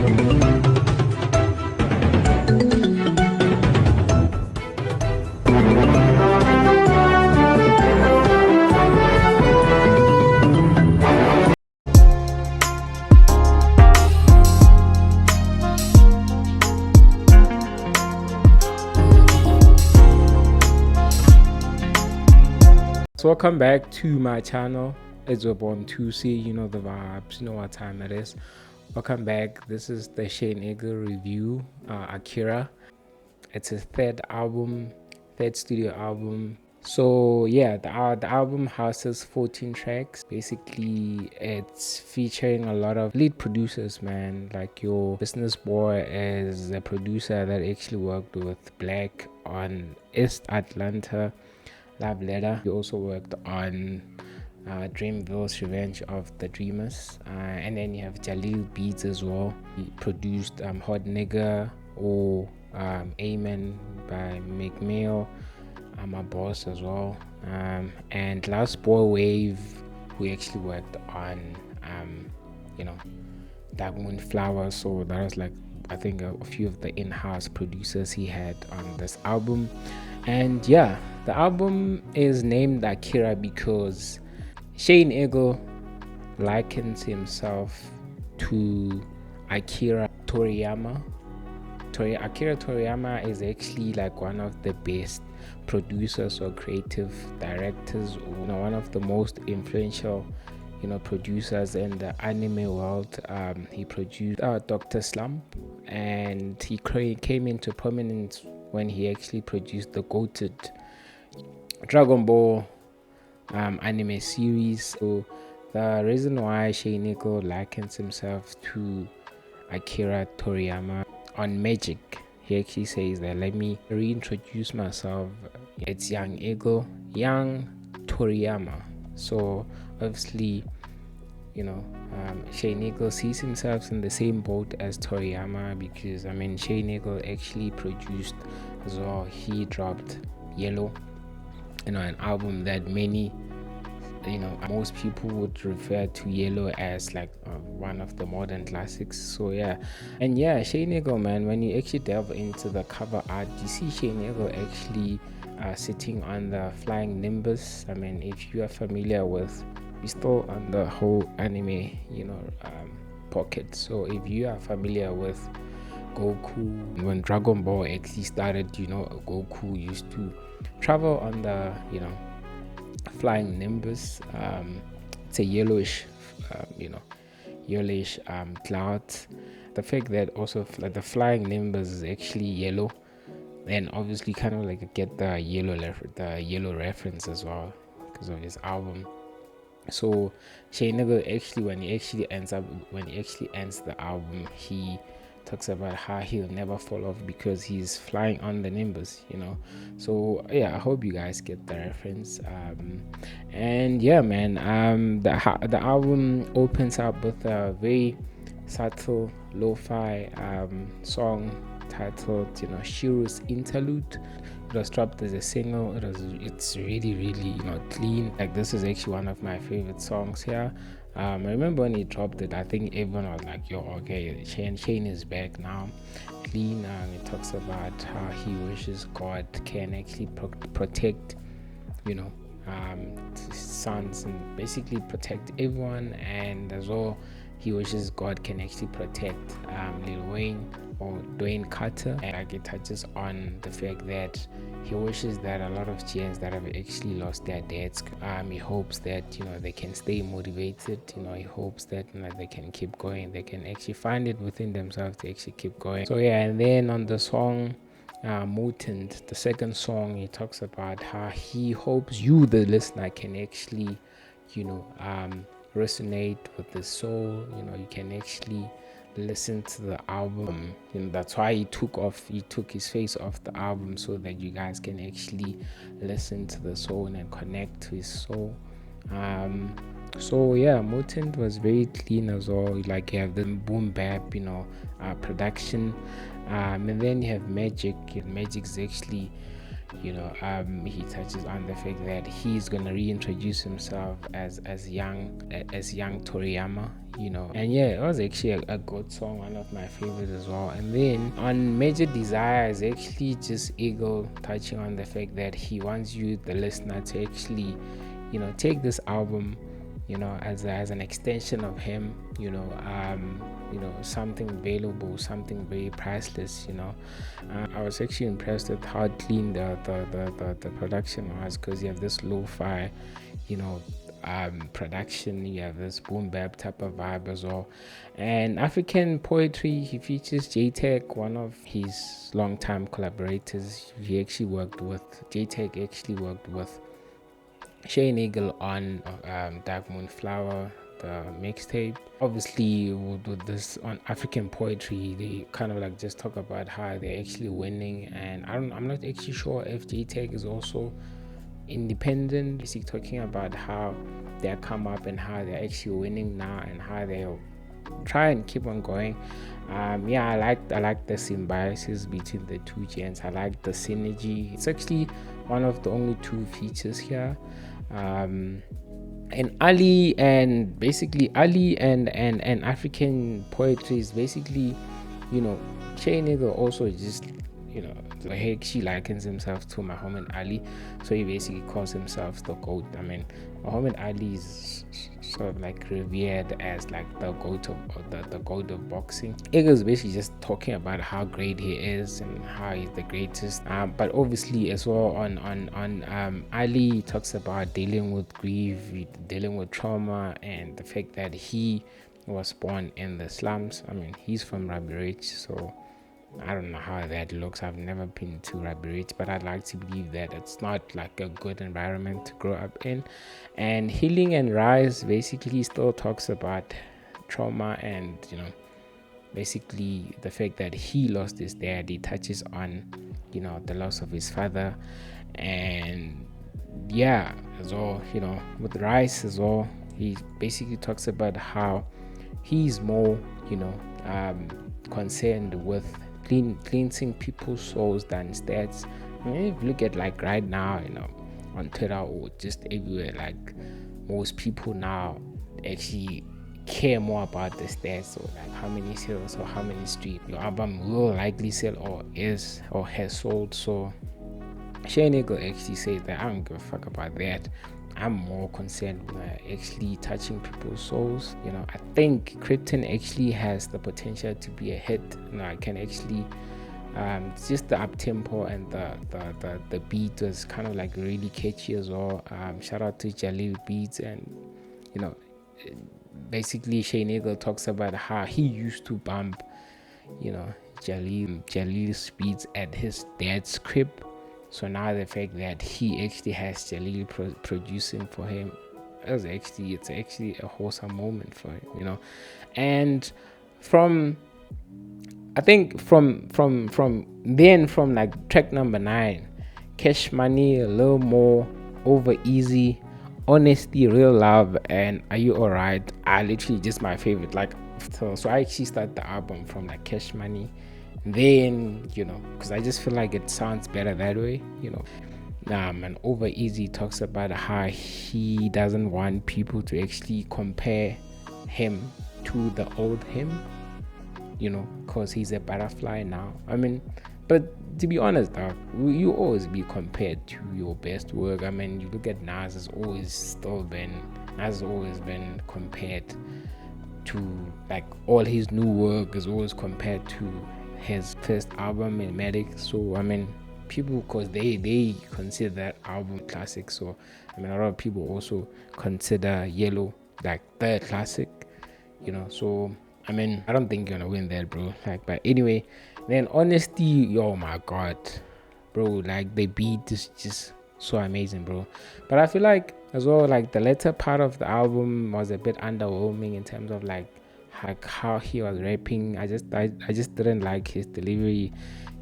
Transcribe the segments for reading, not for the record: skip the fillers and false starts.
So welcome back to my channel. It's your boy Tusi, you know the vibes, you know what time it is. Welcome back. This is the Shane Eagle review, AKiRA. It's his third studio album. So yeah, the album houses 14 tracks. Basically, it's featuring a lot of lead producers, man. Like your Business Boy is a producer that actually worked with Black on East Atlanta. Love Letter. He also worked on Dreamville's Revenge of the Dreamers, and then you have Jalil Beats as well. He produced Hot Nigga or Amen by McMail, my boss as well, and Last Boy Wave, who actually worked on Dark Moon Flower. So that was like, I think, a few of the in-house producers he had on this album. And yeah, the album is named AKiRA because Shane Eagle likens himself to Akira Toriyama. Akira Toriyama is actually like one of the best producers or creative directors, or one of the most influential producers in the anime world. He produced Dr. Slump, and he came into prominence when he actually produced the goated Dragon Ball anime series. So the reason why Shane Eagle likens himself to Akira Toriyama, on Magic, he actually says that, let me reintroduce myself, it's young Eagle, young Toriyama. So obviously, Shane Eagle sees himself in the same boat as Toriyama, because Shane Eagle actually produced as well. He dropped Yellow, an album that most people would refer to Yellow as like one of the modern classics. So yeah, and yeah, Shane Eagle, man, when you actually delve into the cover art, you see Shane Eagle actually sitting on the flying Nimbus. If you are familiar with, we're still on the whole anime pocket. So if you are familiar with Goku, when Dragon Ball actually started, Goku used to travel on the flying Nimbus. It's a yellowish cloud. The fact that also like the flying Nimbus is actually yellow, and obviously kind of like get the yellow reference as well because of his album. So Shane Eagle actually, when he actually ends the album, he talks about how he'll never fall off because he's flying on the Nimbus, So yeah, I hope you guys get the reference. And yeah, man, the album opens up with a very subtle lo-fi song titled Shiro's Interlude. It was dropped as a single. It's really clean. Like, this is actually one of my favorite songs here. I remember when he dropped it, I think everyone was like, yo, okay, Shane is back now. Clean. It talks about how he wishes God can actually protect his sons and basically protect everyone, and as well he wishes God can actually protect Lil Wayne or Dwayne Carter. And like, it touches on the fact that he wishes that a lot of GNs that have actually lost their dads, he hopes that they can stay motivated. He hopes that they can keep going, they can actually find it within themselves to actually keep going. So yeah, and then on the song Mutant, the second song, he talks about how he hopes you, the listener, can actually resonate with the soul. You can actually listen to the album. That's why he took his face off the album, so that you guys can actually listen to the soul and connect to his soul. So yeah, Mutant was very clean as well. Like, you have the boom bap production, and then you have Magic. Magic is actually He touches on the fact that he's gonna reintroduce himself as young Toriyama. And yeah, it was actually a good song, one of my favorites as well. And then on Major Desire is actually just Eagle touching on the fact that he wants you, the listener, to actually take this album as an extension of him, something valuable, something very priceless. I was actually impressed with how clean the production was, because you have this lo-fi, you know production, you have this boom bap type of vibe as well. And African poetry, he features J-Tech, one of his longtime collaborators. J-Tech actually worked with Shane Eagle on Dark Moon Flower, the mixtape. Obviously, with this on African poetry, they kind of like just talk about how they're actually winning, and I'm not actually sure if J-Tech is also independent. Basically talking about how they come up and how they're actually winning now and how they'll try and keep on going. I like the symbiosis between the two gents. I like the synergy. It's actually one of the only two features here. And Ali and African poetry is basically, Shay Nigga also just, he actually likens himself to Muhammad Ali, so he basically calls himself the GOAT. I mean, Muhammad Ali is sort of like revered as like the GOAT of boxing. Eagle's basically just talking about how great he is and how he's the greatest. But obviously as well on Ali talks about dealing with grief, dealing with trauma, and the fact that he was born in the slums. I mean, he's from Rugby Ridge, so I don't know how that looks. I've never been to Rugby Ridge, but I'd like to believe that it's not like a good environment to grow up in. And Healing and Rise basically still talks about trauma and, basically the fact that he lost his dad. He touches on, the loss of his father. And yeah, as well, with Rise as well, he basically talks about how he's more, concerned with cleansing people's souls than stats. I mean, if you look at like right now, on Twitter or just everywhere, like most people now actually care more about the stats, or like how many sales or how many streams your album will likely sell or is or has sold. So Shane Eagle actually says that I don't give a fuck about that. I'm more concerned with actually touching people's souls. I think Krypton actually has the potential to be a hit. I can actually, just the up tempo and the beat was kind of like really catchy as well. Shout out to Jalil Beats, and basically Shane Eagle talks about how he used to bump, Jalil's beats at his dad's crib. So now the fact that he actually has Jalil producing for him, it's actually a wholesome moment for him, And from like track number 9, Cash Money, a little more, Over Easy, Honesty, Real Love, and Are You Alright are literally just my favorite. Like, so I actually start the album from like Cash Money, then because I just feel like it sounds better that way. And Over Easy talks about how he doesn't want people to actually compare him to the old him, because he's a butterfly now. I mean, but to be honest, you always be compared to your best work. I mean, you look at Nas has always been compared to, like, all his new work is always compared to his first album, Medic. So I mean, people, because they consider that album classic. So I mean, a lot of people also consider Yellow like the classic. So I mean, I don't think you're gonna win that, bro. Like, but anyway, then Honesty, oh my god, bro, like the beat is just so amazing, bro. But I feel like as well, like the latter part of the album was a bit underwhelming in terms of like how he was rapping. I just didn't like his delivery.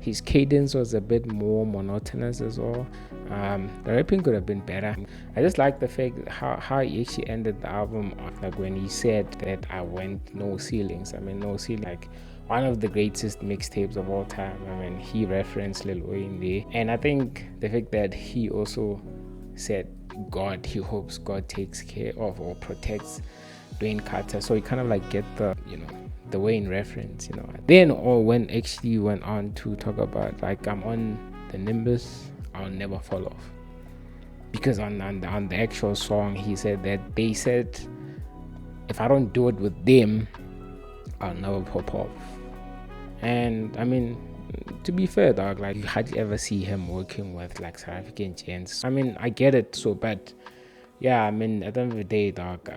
His cadence was a bit more monotonous as well. The rapping could have been better. I just like the fact how he actually ended the album off, like when he said that I went no ceilings. I mean, no ceiling, like one of the greatest mixtapes of all time. I mean, he referenced Lil Wayne there, and I think the fact that he also said God, he hopes God takes care of or protects Dwayne Carter, so he kind of like get the the Wayne reference, Then or when actually went on to talk about like I'm on the Nimbus, I'll never fall off, because on the actual song he said that they said if I don't do it with them, I'll never pop off. And I mean, to be fair, dog, like you hardly ever see him working with like South African gents. I mean, I get it, so but yeah, I mean, at the end of the day, dog,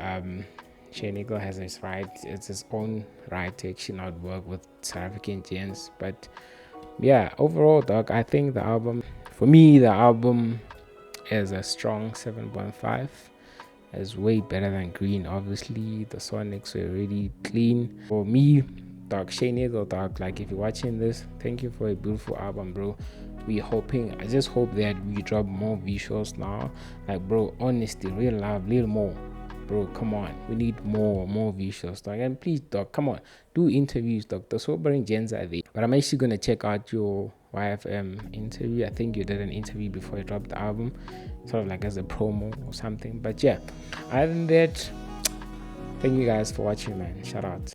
Shane Eagle has his right. It's his own right to actually not work with South African gents. But yeah, overall, dog, I think the album, for me, the album is a strong 7.5. It's way better than Green. Obviously, the Sonics were really clean. For me, dog, Shane Eagle, dog, like if you're watching this, thank you for a beautiful album, bro. I just hope that we drop more visuals now. Like, bro, honestly, real love, little more. Bro, come on. We need more visuals, dog. And please, dog, come on. Do interviews, dog. The sobering gens are there. But I'm actually going to check out your YFM interview. I think you did an interview before you dropped the album, sort of like as a promo or something. But yeah, other than that, thank you guys for watching, man. Shout out.